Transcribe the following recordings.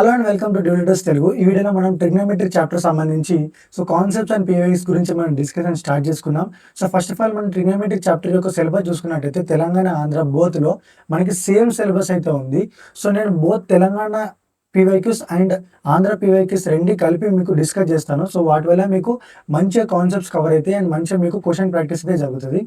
Hello and welcome to డ్యూలిటర్స్ తెలుగు. ఈ వీడియోలో మనం ట్రిగ్నోమెట్రిక్ చాప్టర్ సంబంధించి కాన్సెప్ట్స్ అండ్ పిఓఎస్ గురించి మనం డిస్కషన్ స్టార్ట్ చేసుకున్నాం. ఫస్ట్ ఆఫ్ ఆల్ మనం ట్రిగ్నోమెట్రిక్ చాప్టర్ యొక్క సిలబస్ చూసుకున్నట్టయితే తెలంగాణ ఆంధ్ర బోత్లో మనకి సేమ్ సిలబస్ అయితే ఉంది. నేను both Telangana PYQs and Andhra PYQs రెండు కలిపి మీకు డిస్కస్ చేస్తాను. వాటి వల్ల మీకు మంచిగా కాన్సెప్ట్స్ కవర్ అవుతాయి అండ్ మంచిగా మీకు క్వశ్చన్ ప్రాక్టీస్ అయితే జరుగుతుంది.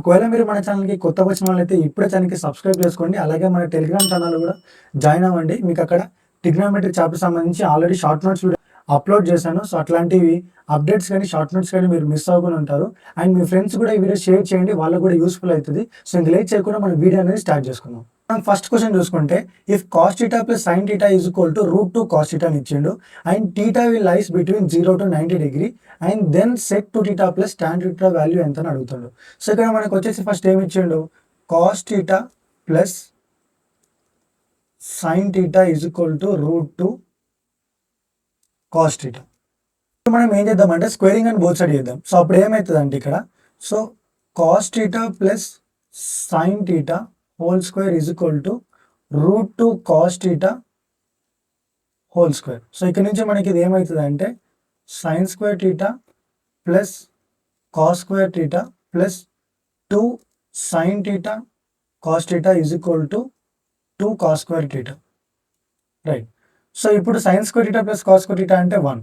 ఒకవేళ మీరు మన ఛానల్కి కొత్త వచ్చిన వాళ్ళైతే ఇప్పుడే ఛానల్కి సబ్స్క్రైబ్ చేసుకోండి. అలాగే మన టెలిగ్రామ్ ఛానల్ కూడా జాయిన్ అవ్వండి. మీకు అక్కడ ట్రిగ్నోమెట్రిక్ చాప్టర్ సంబంధించి already short notes video upload చేశాను. అట్లాంటివి అప్డేట్స్ కానీ షార్ట్ నోట్స్ కానీ మీరు మిస్ అవ్వకుండా ఉంటారు. అండ్ మీ ఫ్రెండ్స్ కూడా ఈ వీడియో షేర్ చేయండి, వాళ్ళకు కూడా యూస్ఫుల్ అవుతుంది. ఇంక లేట్ చేయకుండా మన వీడియో అనేది స్టార్ట్ చేసుకుందాం. మనం ఫస్ట్ క్వశ్చన్ చూసుకుంటే, if cos theta plus sine theta is equal to √2 cos theta అని ఇచ్చిండు and theta will lies between 0 to 90 degree and then sec two theta plus tan theta value ఎంత అని అడుగుతాడు. ఇక్కడ మనకు వచ్చేసి ఫస్ట్ ఏమి ఇచ్చిండు, cos theta plus sine theta is equal to √2 cos theta. మనం ఏం చేద్దామంటే స్క్వేరింగ్ అని బోత్ సైడ్ చేద్దాం. అప్పుడు ఏమవుతుంది అంటే ఇక్కడ cos theta plus sine theta whole square is equal to √2 cos theta whole square. ఇక్కడ నుంచి మనకి ఇది ఏమవుతుంది అంటే sine square theta plus cos square theta plus 2 sine theta cos theta is equal to 2 cos square theta, right. ఇప్పుడు sine square theta plus cos square theta అంటే 1.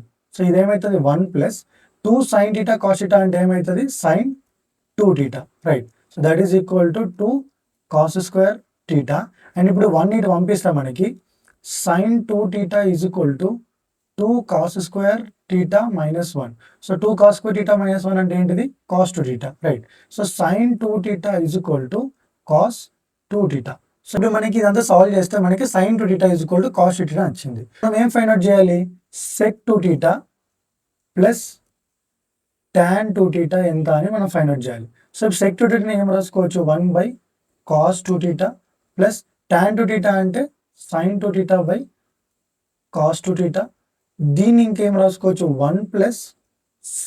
ఇదేమవుతుంది 1 plus 2 sine theta cos theta అంటే ఏమవుతుంది sine 2 theta, right. That is equal to 2 cos square theta. And ఇప్పుడు 1 ఇటు పంపిస్తాం, మనకి sine 2 theta is equal to 2 cos square theta minus 1. 2 cos square theta minus 1 అంటే ఏంటిది cos 2 theta, right. Sine 2 theta is equal to cos 2 theta. ఇప్పుడు మనకి ఇదంతా solve చేస్తే మనకి sine 2 theta is equal to cos 2 theta వచ్చింది. మనం ఏం ఫైండ్ అవుట్ చేయాలి, sec 2 theta plus tan 2 theta ఎంత అని మనం ఫైండ్ అవుట్ చేయాలి. సెక్ 2 థీటాని ఏం రాసుకోవచ్చు, 1 by cos 2 theta plus tan 2 theta అంటే sine 2 theta by cos 2 theta. దీన్ని ఇంకేం రాసుకోవచ్చు 1 plus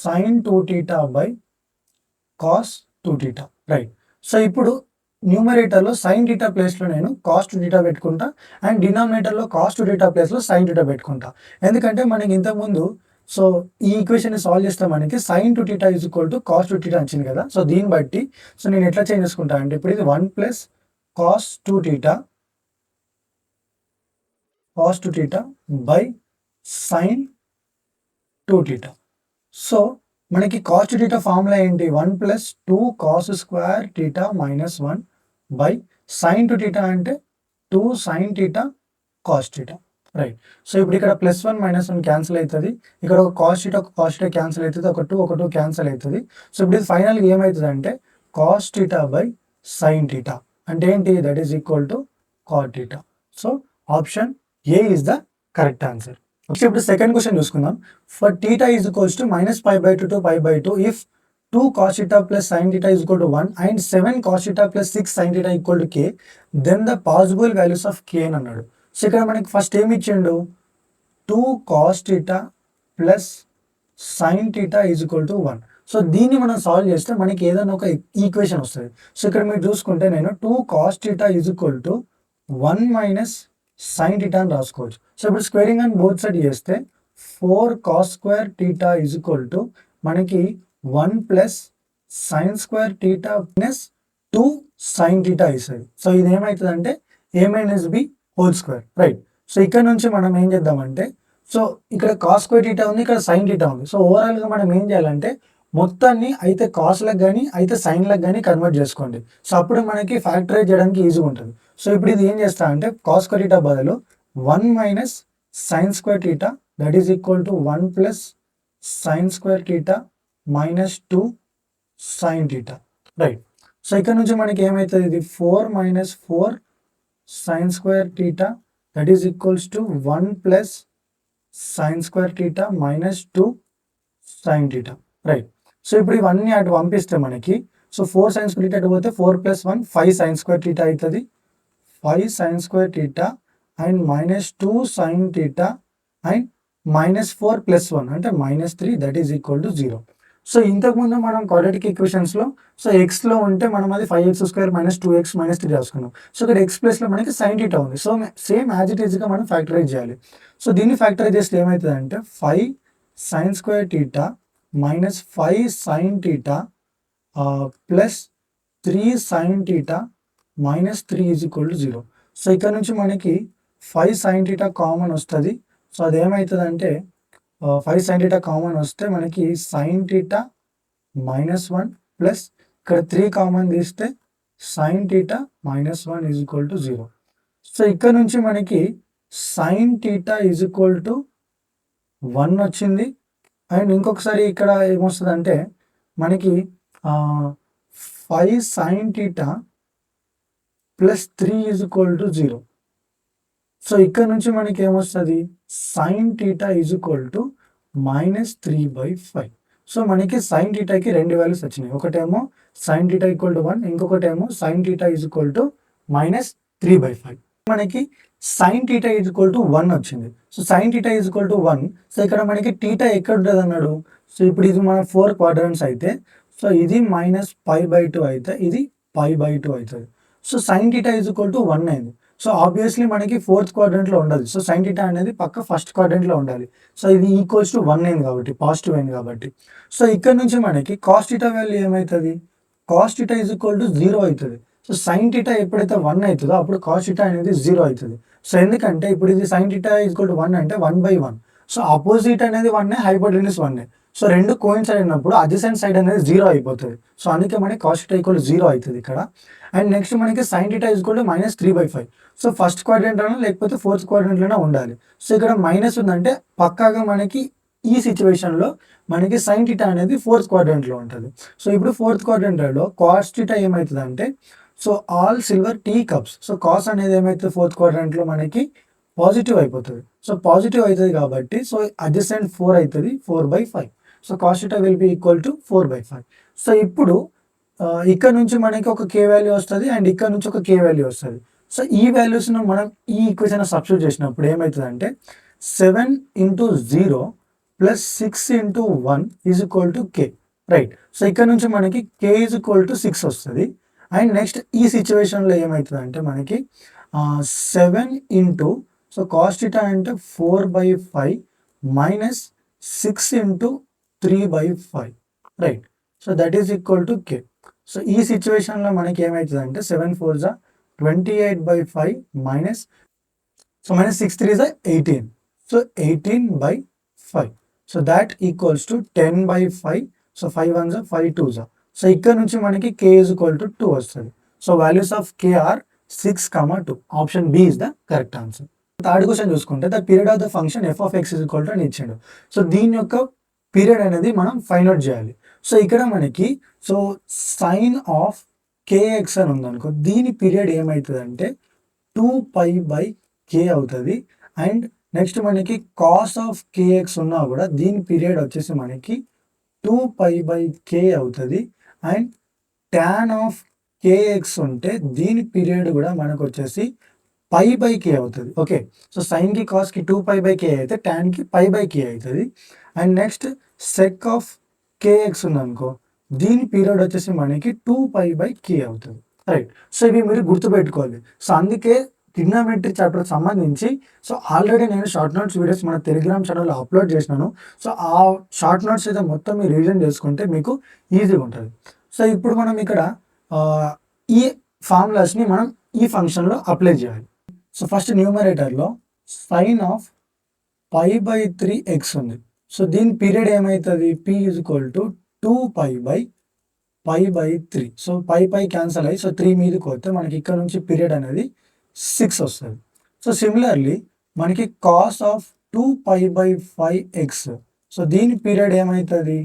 sine 2 theta by cos 2 theta, right. ఇప్పుడు న్యూమరేటర్లో సైన్ థీటా ప్లేస్లో నేను కాస్ 2 థీటా పెట్టుకుంటా అండ్ డినామినేటర్లో కాస్ 2 థీటా ప్లేస్లో సైన్ థీటా పెట్టుకుంటా. ఎందుకంటే మనకి ఇంతకుముందు ఈ ఈక్వేషన్ని సాల్వ్ చేస్తే మనకి sine 2 theta is equal to cos 2 theta వచ్చింది కదా. దీన్ని బట్టి నేను ఎట్లా చేంజ్ చేసుకుంటా అంటే ఇప్పుడు ఇది 1 plus cos 2 theta by sign 2 theta. మనకి కాస్ 2 థీటా ఫార్ములా ఏంటి, 1 plus 2 cos square theta minus 1 by sine 2 theta అంటే 2 sine theta cos theta, right. ఇప్పుడు ఇక్కడ +1 -1 క్యాన్సిల్ అవుతుంది, ఇక్కడ ఒక కాస్ థీటా క్యాన్సిల్ అవుతుంది, ఒక 2 క్యాన్సిల్ అవుతుంది. ఇప్పుడు ఇది ఫైనల్గా ఏమవుతుంది అంటే cos theta by sine theta అంటే ఏంటి, that is equal to cot theta. Option A is the correct answer. ఇప్పుడు సెకండ్ క్వశ్చన్ చూసుకుందాం. For theta is equals to -π/2 to π/2 if 2 cos theta plus sin theta is equal to 1 and 7 cos theta plus 6 sin theta equal to k, then the possible values of k అని అన్నాడు. ఇక్కడ మనకి first ఏమి ఇచ్చిండు, 2 cos theta plus sin theta is equal to 1. దీన్ని మనం solve చేస్తే మనకి ఏదైనా ఒక ఈక్వేషన్ వస్తుంది. ఇక్కడ మీరు చూసుకుంటే నేను 2 cos theta is equal to 1 minus sin theta అని రాసుకోవచ్చు. ఇప్పుడు స్క్వేరింగ్ అని బోత్ సైడ్ చేస్తే 4 cos square theta is equal to మనకి 1 plus sign square theta plus 2 sine theta ఇస్తుంది. ఇది ఏమవుతుంది అంటే a minus b whole square, right. ఇక్కడ నుంచి మనం ఏం చేద్దామంటే ఇక్కడ కాస్ స్క్వేర్ థీటా ఉంది, ఇక్కడ సైన్ థీటా ఉంది. ఓవరాల్గా మనం ఏం చేయాలంటే మొత్తాన్ని అయితే కాస్లకు కానీ అయితే సైన్లకు కానీ కన్వర్ట్ చేసుకోండి. అప్పుడు మనకి ఫ్యాక్టరైజ్ చేయడానికి ఈజీగా ఉంటుంది. ఇప్పుడు ఇది ఏం చేస్తా అంటే కాస్ స్క్వేర్ థీటా బదులు 1 minus sign square theta that is equal to 1 plus sign square theta minus 2 sine theta, right. ఇక్కడ నుంచి మనకి ఏమవుతుంది, ఇది 4 minus 4 sign square theta that is equals to 1 plus sign square theta minus 2 sine theta, right. ఇప్పుడు ఇవన్నీ అటు పంపిస్తే మనకి 4 సైన్ స్క్వేర్ థీటా అటు పోతే 4 + 1 5 సైన్ స్క్వేర్ థీటా అవుతుంది, 5 sign square theta and minus 2 sine theta and -4 + 1 అంటే -3 that is equal to 0. So ఇంతకుముందు మనం క్వాడ్రాటిక్ ఈక్వేషన్స్లో సో ఎక్స్లో ఉంటే మనం అది 5x² - 2x - 3 రాసుకున్నాం. సో ఇక్కడ ఎక్స్ ప్లేస్లో మనకి సైన్ టీటా ఉంది. సో సేమ్ యాజ్ ఇట్ ఈస్గా మనం ఫ్యాక్టరైజ్ చేయాలి. సో దీన్ని ఫ్యాక్టరైజ్ చేస్తే ఏమవుతుందంటే 5sin² theta minus 5sin theta plus 3sin theta minus 3 = 0. So ఇక్కడ నుంచి మనకి 5sin టీటా కామన్ వస్తుంది. సో అదేమవుతుందంటే 5sin టీటా కామన్ వస్తే మనకి sin టీటా -1 ప్లస్ ఇక్కడ 3 కామన్ తీస్తే sin టీటా -1 = 0. సో ఇక్కడ నుంచి మనకి sin టీటా = 1 వచ్చింది. అండ్ ఇంకొకసారి ఇక్కడ ఏమొస్తుందంటే మనకి 5sin టీటా ప్లస్ 3 = 0. సో ఇక్కడ నుంచి మనకి ఏమొస్తుంది sin టీటా -3/5. సో మనకి sin టీటాకి రెండు వాల్యూస్ వచ్చినాయి. ఒకటేమో sin టీటా = 1, ఇంకొకటేమో sin టీటా -3/5. మనకి sin టీటా 1 వచ్చింది. So sin theta 1. సో ఇక్కడ మనకి టీటా ఎక్కడ ఉంటుంది అన్నాడు. సో ఇప్పుడు ఇది మన 4 క్వాడ్రాంట్స్ అయితే సో ఇది -π/2 అయితే ఇది π/2 అవుతుంది. సో sin టీటా 1 అయింది. సో ఆబ్వియస్లీ మనకి 4th క్వాడ్రంట్లో ఉండదు. సో sin టీటా అనేది పక్క ఫస్ట్ క్వాడ్రంట్లో ఉండాలి. సో ఇది = 1 అయింది కాబట్టి పాజిటివ్ అయింది కాబట్టి. సో ఇక్కడ నుంచి మనకి cos టీటా వాల్యూ ఏమవుతుంది, cos టీటా 0 అవుతుంది. సో sin టీటా ఎప్పుడైతే 1 అవుతుందో అప్పుడు cos టీటా అనేది 0 అవుతుంది. సో ఎందుకంటే ఇప్పుడు ఇది sin టీటా 1 అంటే 1/1. సో ఆపోజిట్ అనేది 1, హైపోటెన్యూస్ 1. సో రెండు కోయిన్సైడ్ అయినప్పుడు అడ్జసెంట్ సైడ్ అనేది 0 అయిపోతుంది. సో అందుకే మనకి cos టీటా 0 అవుతుంది ఇక్కడ. అండ్ నెక్స్ట్ మనకి sin టీటా -3/5. సో ఫస్ట్ క్వాడ్రంట్లోనే లేకపోతే 4th క్వాడ్రంట్లోనే ఉండాలి. సో ఇక్కడ మైనస్ ఉందంటే పక్కాగా మనకి ఈ సిచ్యువేషన్లో మనకి sin టీటా అనేది 4th క్వాడ్రంట్లో ఉంటుంది. సో ఇప్పుడు 4th క్వాడ్రంట్లో cos టీటా ఏమవుతుందంటే so all silver tea cups. So cos అనేది ఏమవుతుంది 4th క్వాడ్రంట్లో మనకి పాజిటివ్ అయిపోతుంది. సో పాజిటివ్ అవుతుంది కాబట్టి సో అడ్జసెంట్ 4 అవుతుంది, 4/5. So cos theta will be equal to 4/5. So ఇప్పుడు ఇక్కడ నుంచి మనకి ఒక k వాల్యూ వస్తుంది అండ్ ఇక్కడ నుంచి ఒక k వాల్యూ వస్తుంది. సో ఈ వాల్యూస్ను మనం ఈ ఈక్వేషన్ సబ్స్టిట్యూట్ చేసినప్పుడు ఏమవుతుందంటే 7 × 0 ప్లస్ 6 × 1 = k, రైట్. సో ఇక్కడ నుంచి మనకి k = 6 వస్తుంది. అండ్ నెక్స్ట్ ఈ సిచ్యువేషన్లో ఏమవుతుందంటే మనకి 7 ఇంటూ సో cos టీటా అంటే 4/5 minus 6 × 3/5, right. So that is equal to k. So ఈ సిచ్యువేషన్లో మనకి ఏమవుతుందంటే 7 4 = 28/5 minus so -6 3 = 18. So 18/5. So that equals to 10/5. So 5 1 = 5 2 = so ఇక్కడ నుంచి మనకి k = 2 వస్తుంది. So values of k are 6, 2. Option B is the correct answer. Third question చూసుకుంటే the period of the function f(x) అని ఇచ్చాడు. సో దీని యొక్క పీరియడ్ అనేది మనం ఫైండ్ అవుట్ చేయాలి. సో ఇక్కడ మనకి సో సైన్ ఆఫ్ kx అని ఉందనుకో, దీని పీరియడ్ ఏమవుతుంది అంటే 2π/k అవుతుంది. అండ్ నెక్స్ట్ మనకి కాస్ ఆఫ్ kx ఉన్నా కూడా దీని పీరియడ్ వచ్చేసి మనకి 2π/k అవుతుంది. అండ్ tan ఆఫ్ kx ఉంటే దీని పీరియడ్ కూడా మనకు వచ్చేసి π/k అవుతుంది. ఓకే, సో సైన్కి కాస్కి 2π/k అయితే ట్యాన్కి π/k అవుతుంది. And next sec of kx ఉందనుకో, దీని పీరియడ్ వచ్చేసి మనకి 2π/k అవుతుంది, రైట్. సో ఇవి మీరు గుర్తుపెట్టుకోవాలి. సో అందుకే ట్రిగ్నోమెట్రీ చాప్టర్కి సంబంధించి సో ఆల్రెడీ నేను షార్ట్ నోట్స్ వీడియోస్ మన టెలిగ్రామ్ ఛానల్లో అప్లోడ్ చేసినాను. సో ఆ షార్ట్ నోట్స్ అయితే మొత్తం మీరు రివిజన్ చేసుకుంటే మీకు ఈజీగా ఉంటుంది. సో ఇప్పుడు మనం ఇక్కడ ఈ ఫార్ములాస్ని మనం ఈ ఫంక్షన్లో అప్లై చేయాలి. సో ఫస్ట్ న్యూమరేటర్లో సైన్ ఆఫ్ π/3x ఉంది. సో దీని పీరియడ్ ఏమవుతుంది, p = 2π/3. సో π క్యాన్సల్ అయ్యి సో 3 మీదకి వస్తే మనకి ఇక్కడ నుంచి పీరియడ్ అనేది 6 వస్తుంది. సో సిమిలర్లీ మనకి కాస్ ఆఫ్ 2π/5x. సో దీని పీరియడ్ ఏమవుతుంది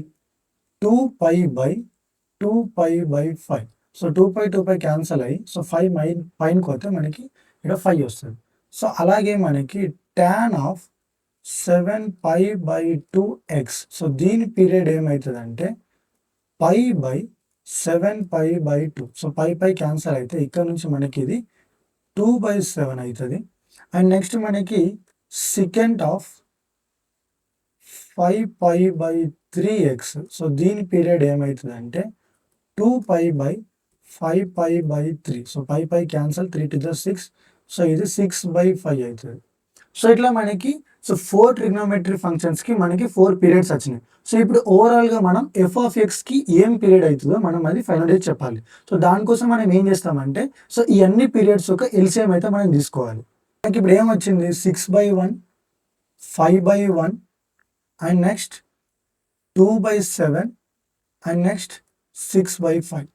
2π/5. సో 2π క్యాన్సల్ అయ్యి సో 5 పైనకి వస్తే మనకి ఇక్కడ 5 వస్తుంది. సో అలాగే మనకి tan ఆఫ్ 7π/2x. సో దీని పీరియడ్ ఏమవుతుంది అంటే π/7π/2. సో పై క్యాన్సల్ అయితే ఇక్కడ నుంచి మనకి ఇది 2/7 అవుతుంది. అండ్ నెక్స్ట్ మనకి సెకండ్ ఆఫ్ 5π/3 3x. సో దీని పీరియడ్ ఏమవుతుందంటే 2π/5π/3. So pi cancel, 3 to the 6. So ఇది 6/5 అవుతుంది. సో ఇట్లా మనకి 4 ట్రిగ్నోమెట్రీ ఫంక్షన్స్కి మనకి 4 పీరియడ్స్ వచ్చినాయి. సో ఇప్పుడు ఓవరాల్గా మనం ఎఫ్ ఆఫ్ ఎక్స్కి ఏం పీరియడ్ అవుతుందో మనం అది ఫైనల్ చేసి చెప్పాలి. సో దానికోసం మనం ఏం చేస్తామంటే సో ఈ అన్ని పీరియడ్స్ ఒక ఎల్సిఎం అయితే మనం తీసుకోవాలి. మనకి ఇప్పుడు ఏమొచ్చింది 6/1, 5/1 and next 2/7 and next 6/5.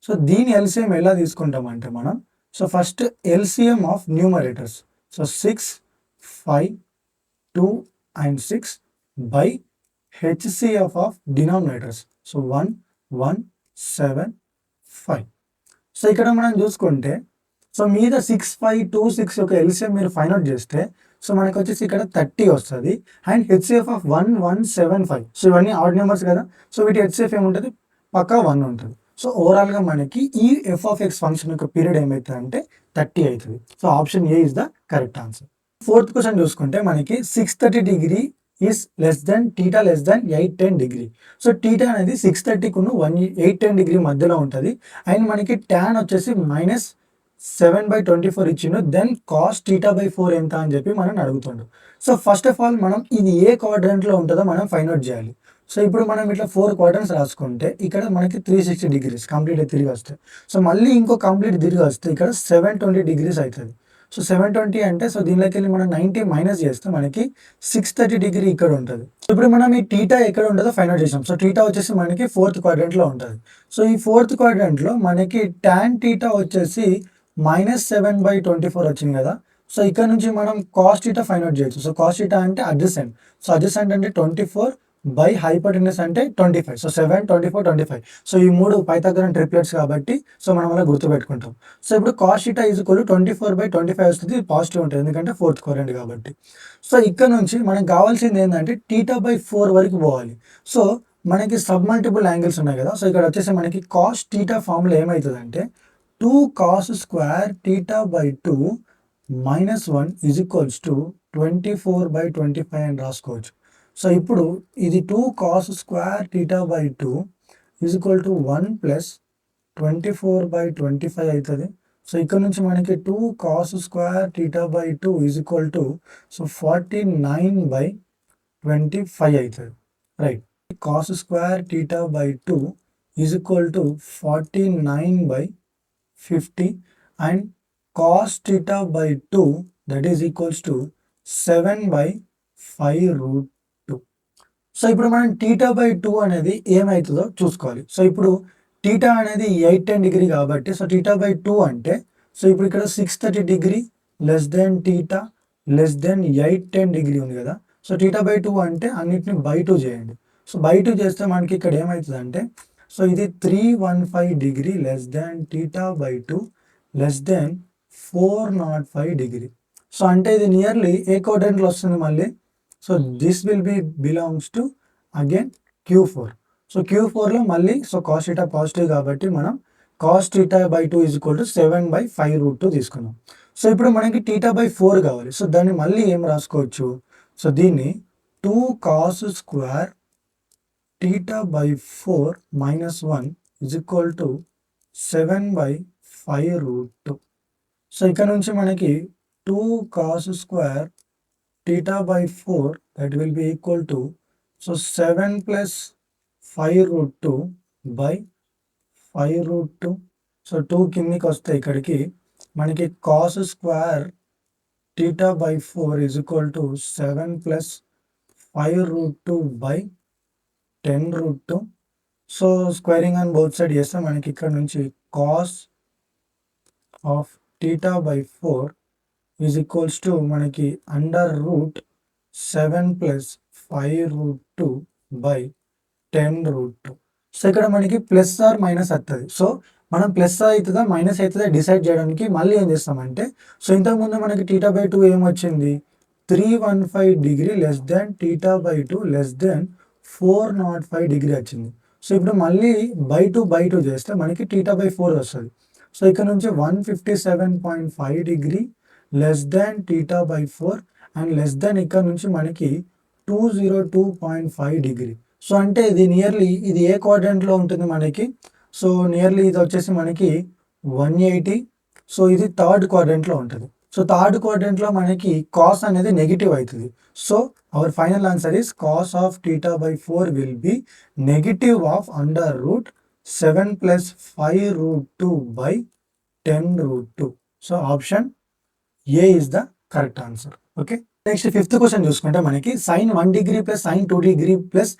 So దీని ఎల్సిఎం ఎలా తీసుకుంటామంటే మనం so first LCM of numerators. So 6, 5, 2 and 6 by HCF of denominators. So 1, 1, 7, 5. So ఇక్కడ మనం చూసుకుంటే సో మీద 6, 5, 2, 6 యొక్క ఎల్సిఎం మీరు ఫైండ్ అవుట్ చేస్తే సో మనకు వచ్చేసి ఇక్కడ 30 వస్తుంది అండ్ హెచ్సిఎఫ్ ఆఫ్ 1, 1, 7, 5. సో ఇవన్నీ ఆడ్ నెంబర్స్ కదా, సో వీటి హెచ్సిఎఫ్ ఏముంటుంది, పక్కా 1 ఉంటుంది. సో ఓవరాల్గా మనకి ఈ ఎఫ్ ఆఫ్ ఎక్స్ ఫంక్షన్ యొక్క పీరియడ్ ఏమవుతుంది అంటే 30 అవుతుంది. So option A is the correct answer. Fourth question చూసుకుంటే మనకి 630 degree is less than theta less than 810 degree. So theta అనేది 630కు 810 డిగ్రీ మధ్యలో ఉంటుంది అండ్ మనకి ట్యాన్ వచ్చేసి -7/24 ఇచ్చిండు. దెన్ కాస్ θ/4 ఎంత అని చెప్పి మనం అడుగుతుండు. సో ఫస్ట్ ఆఫ్ ఆల్ మనం ఇది ఏ క్వాడ్రంట్లో ఉంటుందో మనం ఫైండ్ అవుట్ చేయాలి. సో ఇప్పుడు మనం ఇట్లా 4 క్వాడ్రంట్స్ రాసుకుంటే ఇక్కడ మనకి 360 డిగ్రీస్ కంప్లీట్ తిరిగి వస్తాయి. సో మళ్ళీ ఇంకో కంప్లీట్ తిరిగి వస్తే ఇక్కడ 720 డిగ్రీస్ అవుతుంది. సో 720 అంటే సో దీనిలోకి వెళ్ళి మనం 90 మైనస్ చేస్తే మనకి 630 డిగ్రీ ఇక్కడ ఉంటుంది. ఇప్పుడు మనం ఈ టీటా ఎక్కడ ఉంటుందో ఫైండ్ అవుట్ చేసాం. సో టీటా వచ్చేసి మనకి 4th క్వాడ్రంట్లో ఉంటుంది. సో ఈ 4th క్వాడ్రంట్లో మనకి tan టీటా వచ్చేసి -7/24 వచ్చింది కదా. సో ఇక్కడ నుంచి మనం కాస్ టీటా ఫైండ్ అవుట్ చేయొచ్చు. సో కాస్ టీటా అంటే అడ్జసెంట్. సో అడ్జసెంట్ అంటే 24 బై హైపోటెన్యూస్ అంటే 25. సో 7, 24, 25. సో ఈ 3 పైథాగరన్ ట్రిప్లెట్స్ కాబట్టి సో మనం అలా గుర్తుపెట్టుకుంటాం. సో ఇప్పుడు కాస్ థీటా ఈజ్ ఈక్వల్ 24/25 వస్తుంది. పాజిటివ్ ఉంటుంది ఎందుకంటే 4th క్వాడ్రంట్ కాబట్టి. సో ఇక్కడ నుంచి మనకు కావాల్సింది ఏంటంటే θ/4 వరకు పోవాలి. సో మనకి సబ్ మల్టిపుల్ యాంగిల్స్ ఉన్నాయి కదా. సో ఇక్కడ వచ్చేసి మనకి కాస్ థీటా ఫార్ములా ఏమవుతుందంటే 2 cos square θ/2 -1 is equals to 24/25 అని రాసుకోవచ్చు. సో ఇప్పుడు ఇది 2 cos square θ/2 is equal to 1 plus 24/25 అవుతుంది. సో ఇక్కడ నుంచి మనకి 2 cos square θ/2 is equal to so 49/25 అవుతుంది. Right, cos square θ/2 is equal to 49/50 and cos θ/2 that is equals to 7/5√2. So ఇప్పుడు మనం θ/2 అనేది ఏమవుతుందో చూసుకోవాలి. సో ఇప్పుడు టీటా అనేది 810 డిగ్రీ కాబట్టి సో θ/2 అంటే సో ఇప్పుడు ఇక్కడ 630 degree less then theta less than 810 degree ఉంది కదా. సో θ/2 అంటే అన్నిటిని బై 2 చేయండి. సో బై 2 చేస్తే మనకి ఇక్కడ ఏమవుతుంది అంటే సో ఇది 315 degree less than θ/2 less than 405 degree. So అంటే ఇది నియర్లీ ఏ క్వాడ్రంట్లో వస్తుంది మళ్ళీ. So this will be belongs to again Q4. So Q4లో మళ్ళీ సో కాస్ థీటా పాజిటివ్ కాబట్టి మనం కాస్ θ/2 ఈజ్ ఈక్వల్ టు 7/5√2 తీసుకున్నాం. సో ఇప్పుడు మనకి θ/4 కావాలి. సో దాన్ని మళ్ళీ ఏం రాసుకోవచ్చు. సో దీన్ని 2 cos square θ/4 -1 is equal to 7/5√2. So ఇక్కడ నుంచి మనకి 2 cos square θ/4 that will be equal to so 7 plus 5√2 by 5√2. So 2 కిందికి వస్తే ఇక్కడికి మనకి cos square θ/4 is equal to 7 plus 5√2 by 10√2. So squaring on both side చేస్తే మనకి ఇక్కడ నుంచి cos of θ/4 is equals to మనకి √7 plus 5√2 by 10√2. సో ఇక్కడ మనకి ప్లస్ ఆర్ మైనస్ వస్తుంది. సో మనం ప్లస్ అవుతుందా మైనస్ అవుతుందా డిసైడ్ చేయడానికి మళ్ళీ ఏం చేస్తామంటే సో ఇంతకుముందు మనకి θ/2 ఏమొచ్చింది 315 degree less than θ/2 less than 405 degree వచ్చింది. సో ఇప్పుడు మళ్ళీ బై 2 చేస్తే మనకి θ/4 వస్తుంది. సో ఇక్కడ నుంచి 157.5 degree less than θ/4 and less than ఇక్కడ నుంచి మనకి 202.5 డిగ్రీ. సో అంటే ఇది నియర్లీ ఇది ఏ క్వాడ్రంట్లో ఉంటుంది మనకి, సో నియర్లీ ఇది వచ్చేసి మనకి 180. సో ఇది థర్డ్ క్వాడ్రంట్లో ఉంటుంది. సో థర్డ్ క్వాడ్రంట్లో మనకి కాస్ అనేది నెగిటివ్ అవుతుంది. So our final answer is cos of theta by 4 will be negative of under root 7 plus 5 root 2 by 10 root 2. So option A is the correct answer. Okay, next fifth question చూసుకుంటే మనకి sine 1 degree plus sine 2 degree plus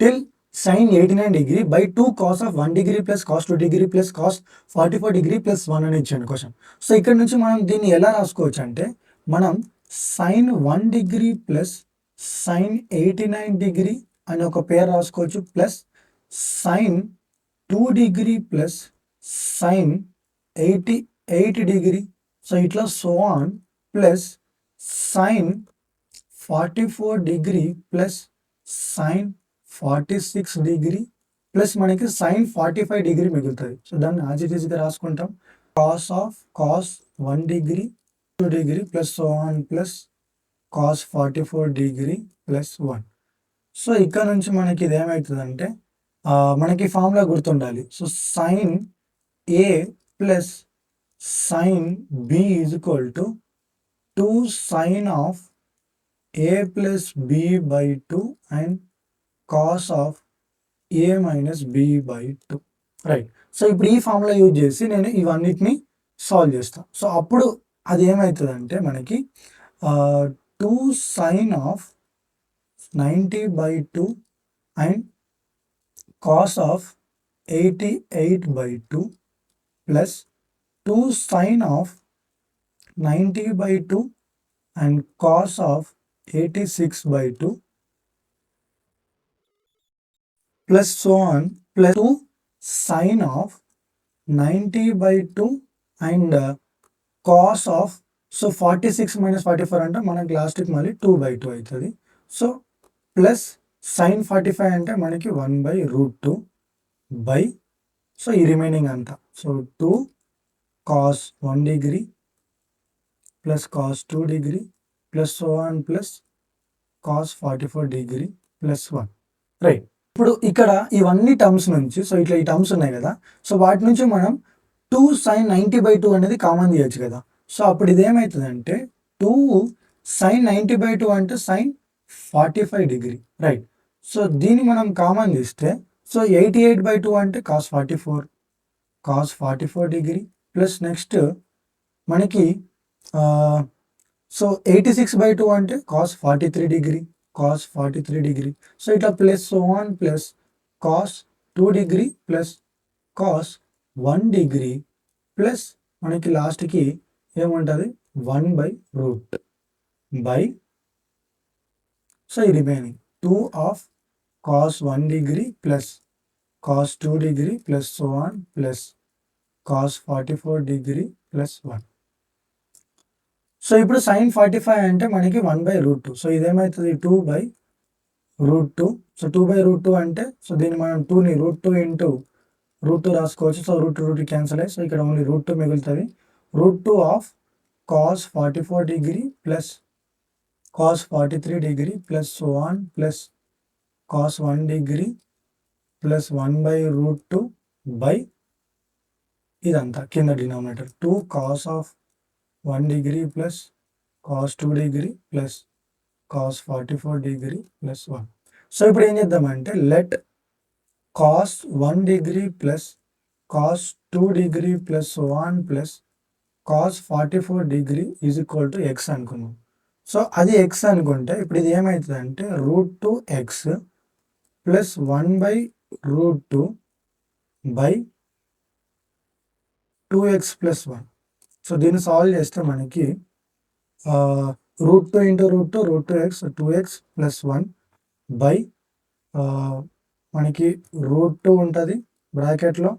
till sine 89 degree by 2 cos of 1 degree plus cos 2 degree plus cos 44 degree plus 1 అని ఇచ్చాను question. So ఇక్కడ నుంచి మనం దీన్ని ఎలా రాసుకోవచ్చు అంటే మనం sine 1 degree plus sine 89 degree అని ఒక పేరు రాసుకోవచ్చు, plus sine 2 degree plus sine 88 degree, so ఇట్లా so on, plus sine 44 degree plus sine 46 degree plus మనకి సైన్ 45 డిగ్రీ మిగులుతుంది. సో దాన్ని యాజ్ ఇట్ ఈస్గా రాసుకుంటాం. Cos of cos 1 degree 2 degree plus so on plus cos 44 degree plus 1. So ఇక్కడ నుంచి మనకి ఇది ఏమవుతుందంటే మనకి ఫార్ములా గుర్తుండాలి. So sine A plus sine B is equal to 2 sine of A plus B by 2 and cos of A minus B by 2. Right. So ఇప్పుడు ఈ formula use చేసి నేను ఇవన్నిటిని సాల్వ్ చేస్తాను. సో అప్పుడు అది ఏమవుతుందంటే మనకి 2 sine of 90 by 2 and cos of 88 by 2 plus 2 sine of 90 by 2 and cos of 86 by 2 plus so on plus 2 sine of 90 by 2 and cos of, so 46 minus 44 అంటే మనకి లాస్ట్కి మళ్ళీ 2 by 2 అవుతుంది. సో ప్లస్ సైన్ 45 అంటే మనకి 1 by route 2 by, so ఈ remaining అంతా, so 2 cos 1 degree plus cos 2 degree plus so on plus cos 44 degree plus 1. Right. ఇప్పుడు ఇక్కడ ఇవన్నీ టర్మ్స్ నుంచి, సో ఇట్లా ఈ టర్మ్స్ ఉన్నాయి కదా, సో వాటి నుంచి మనం 2 సైన్ 90 బై 2 అనేది కామన్ తీయచ్చు కదా. సో అప్పుడు ఇది ఏమవుతుందంటే 2 సైన్ 90 బై 2 అంటే సైన్ 45 డిగ్రీ. రైట్. సో దీన్ని మనం కామన్ తీస్తే, సో 88 బై 2 అంటే కాస్ 44 డిగ్రీ ప్లస్ నెక్స్ట్ మనకి సో 86 బై 2 అంటే cos 43 degree cos 43 degree. So ఇట్లా plus so on plus cos 2 degree plus cos 1 degree plus మనకి లాస్ట్కి ఏముంటుంది 1 బై రూట్ బై, సో ఈ remaining 2 of cos 1 degree plus cos 2 degree plus so on plus cos 44 degree plus 1. So ఇప్పుడు sine 45 అంటే మనకి 1 by root 2. So ఇదేమవుతుంది 2 by root 2. So 2 by root 2 అంటే, so దీన్ని మనం 2ని రూట్ 2 ఇంటూ రూట్ 2 రాసుకోవచ్చు. సో రూట్ క్యాన్సల్ అయ్యి, సో ఇక్కడ ఓన్లీ రూట్ 2 మిగులుతుంది. Root 2 of cos 44 degree plus cos 43 degree plus so on plus cos 1 degree plus 1 by root 2 by ఇదంతా కింద denominator 2 cos of 1 degree plus cos 2 degree plus cos 44 degree plus 1. So ఇప్పుడు ఏం చేద్దామంటే let cos 1 degree plus cos 2 degree plus 1 plus cos 44 degree is equal to x అనుకున్నాం. So అది x అనుకుంటే ఇప్పుడు ఇది ఏమవుతుందంటే root 2 x plus 1 by root 2 by 2x plus 1. So దీన్ని సాల్వ్ చేస్తే మనకి root 2 into root 2 root 2x 2x plus 1 by మనకి రూట్ 2 ఉంటుంది బ్రాకెట్లో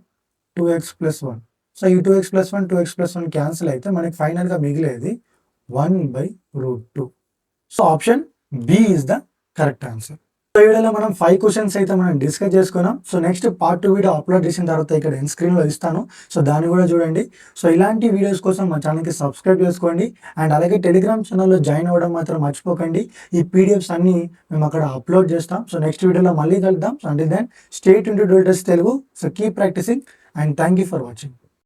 2x ప్లస్ 1. సో ఈ 2x plus 1 2x plus 1 cancel అయితే మనకి ఫైనల్గా మిగిలేది 1 by root 2. So option B is the correct answer. So ఈ వీడియోలో మనం 5 క్వశ్చన్స్ అయితే మనం డిస్కస్ చేసుకున్నాం. So next part 2 video upload చేసిన తర్వాత ఇక్కడ ఎండ్ స్క్రీన్లో ఇస్తాను. సో దాన్ని కూడా చూడండి. సో ఇలాంటి వీడియోస్ కోసం మా ఛానల్కి సబ్స్క్రైబ్ చేసుకోండి. అండ్ అలాగే టెలిగ్రామ్ ఛానల్లో జాయిన్ అవ్వడం మాత్రం మర్చిపోకండి. ఈ పీడిఎఫ్స్ అన్ని మేము అక్కడ అప్లోడ్ చేస్తాం. సో నెక్స్ట్ వీడియోలో మళ్ళీ కలుద్దాం. So until then stay tuned to dual test Telugu. So keep practising and thank you for watching.